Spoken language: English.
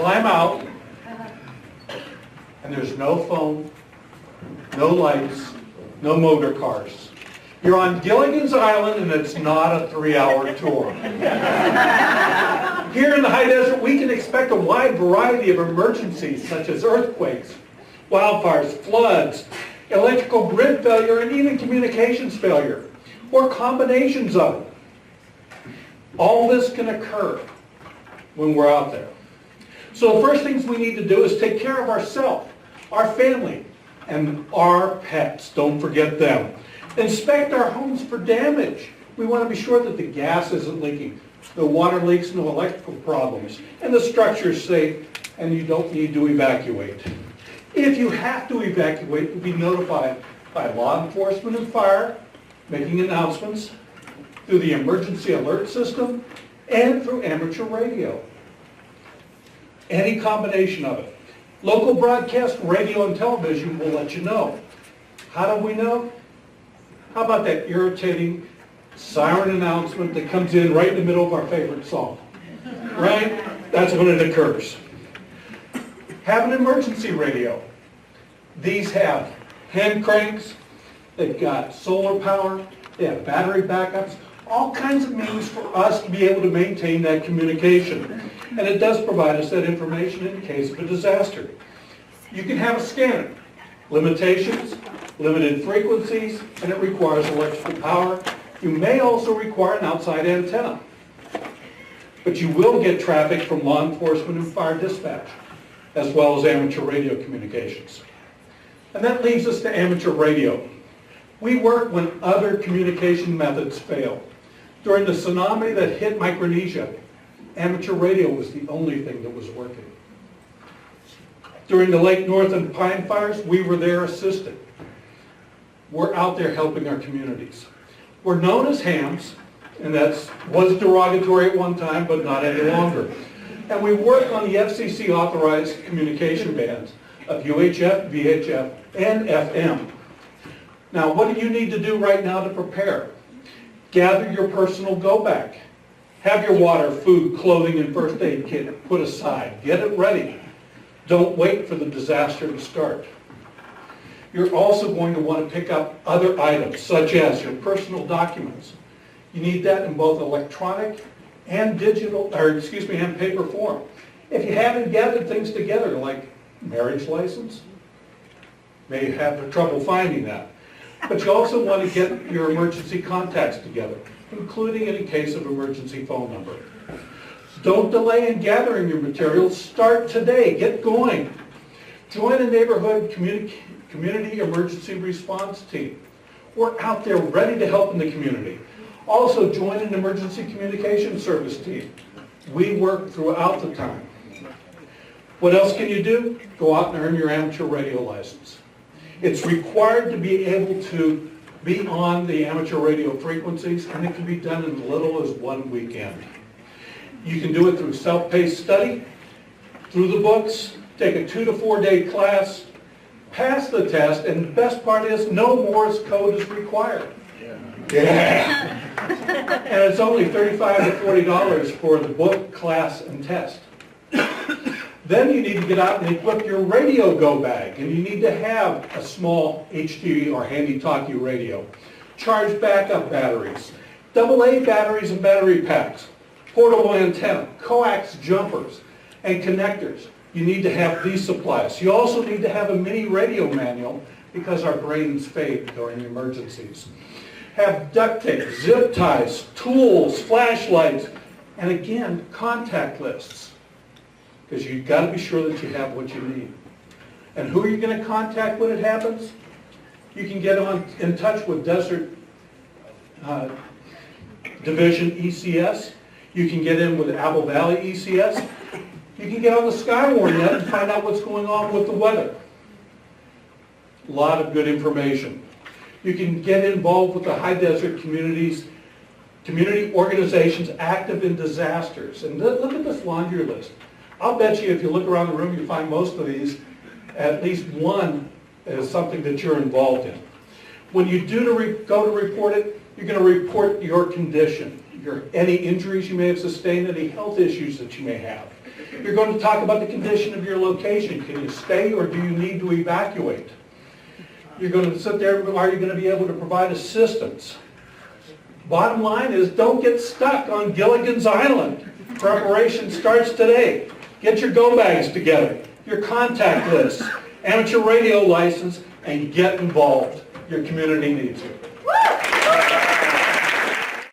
climb out, and there's no phone, no lights, no motor cars. You're on Gilligan's Island, and it's not a 3-hour tour. Here in the high desert, we can expect a wide variety of emergencies, such as earthquakes, wildfires, floods, electrical grid failure, and even communications failure, or combinations of it. All this can occur when we're out there. So the first things we need to do is take care of ourselves, our family, and our pets. Don't forget them. Inspect our homes for damage. We want to be sure that the gas isn't leaking, no water leaks, no electrical problems, and the structure is safe, and you don't need to evacuate. If you have to evacuate, you'll be notified by law enforcement and fire, making announcements through the emergency alert system and through amateur radio. Any combination of it. Local broadcast radio and television will let you know. How do we know? How about that irritating siren announcement that comes in right in the middle of our favorite song? Right? That's when it occurs. Have an emergency radio. These have hand cranks, they've got solar power, they have battery backups, all kinds of means for us to be able to maintain that communication. And it does provide us that information in case of a disaster. You can have a scanner. Limitations, limited frequencies, and it requires electrical power. You may also require an outside antenna. But you will get traffic from law enforcement and fire dispatch, as well as amateur radio communications. And that leads us to amateur radio. We work when other communication methods fail. During the tsunami that hit Micronesia, amateur radio was the only thing that was working. During the Lake Northern Pine fires, we were there assisting. We're out there helping our communities. We're known as hams, and that was derogatory at one time, but not any longer. And we work on the FCC authorized communication bands of UHF, VHF, and FM. Now, what do you need to do right now to prepare? Gather your personal go-bag. Have your water, food, clothing, and first aid kit put aside. Get it ready. Don't wait for the disaster to start. You're also going to want to pick up other items, such as your personal documents. You need that in both electronic and digital, and paper form. If you haven't gathered things together, like marriage license, may have trouble finding that. But you also want to get your emergency contacts together, including in case of emergency phone number. Don't delay in gathering your materials. Start today. Get going. Join a neighborhood community emergency response team. We're out there ready to help in the community. Also, join an emergency communication service team. We work throughout the time. What else can you do? Go out and earn your amateur radio license. It's required to be able to be on the amateur radio frequencies, and it can be done in as little as 1 weekend. You can do it through self-paced study, through the books, take a 2 to 4 day class, pass the test, and the best part is no Morse code is required. Yeah. And it's only $35 to $40 for the book, class, and test. Then you need to get out and equip your radio go bag, and you need to have a small HD or handy-talkie radio, charged backup batteries, AA batteries and battery packs, portable antenna, coax jumpers, and connectors. You need to have these supplies. You also need to have a mini radio manual because our brains fade during emergencies. Have duct tape, zip ties, tools, flashlights, and again, contact lists. Because you've got to be sure that you have what you need. And who are you going to contact when it happens? You can get in touch with Desert Division ECS. You can get in with Apple Valley ECS. You can get on the Skywarn net and find out what's going on with the weather. A lot of good information. You can get involved with the high desert communities, community organizations active in disasters. And look at this laundry list. I'll bet you if you look around the room, you find most of these, at least one is something that you're involved in. When you do go to report it, you're going to report your condition, any injuries you may have sustained, any health issues that you may have. You're going to talk about the condition of your location. Can you stay or do you need to evacuate? You're going to sit there, are you going to be able to provide assistance? Bottom line is, don't get stuck on Gilligan's Island. Preparation starts today. Get your go bags together, your contact list, amateur radio license, and get involved. Your community needs you.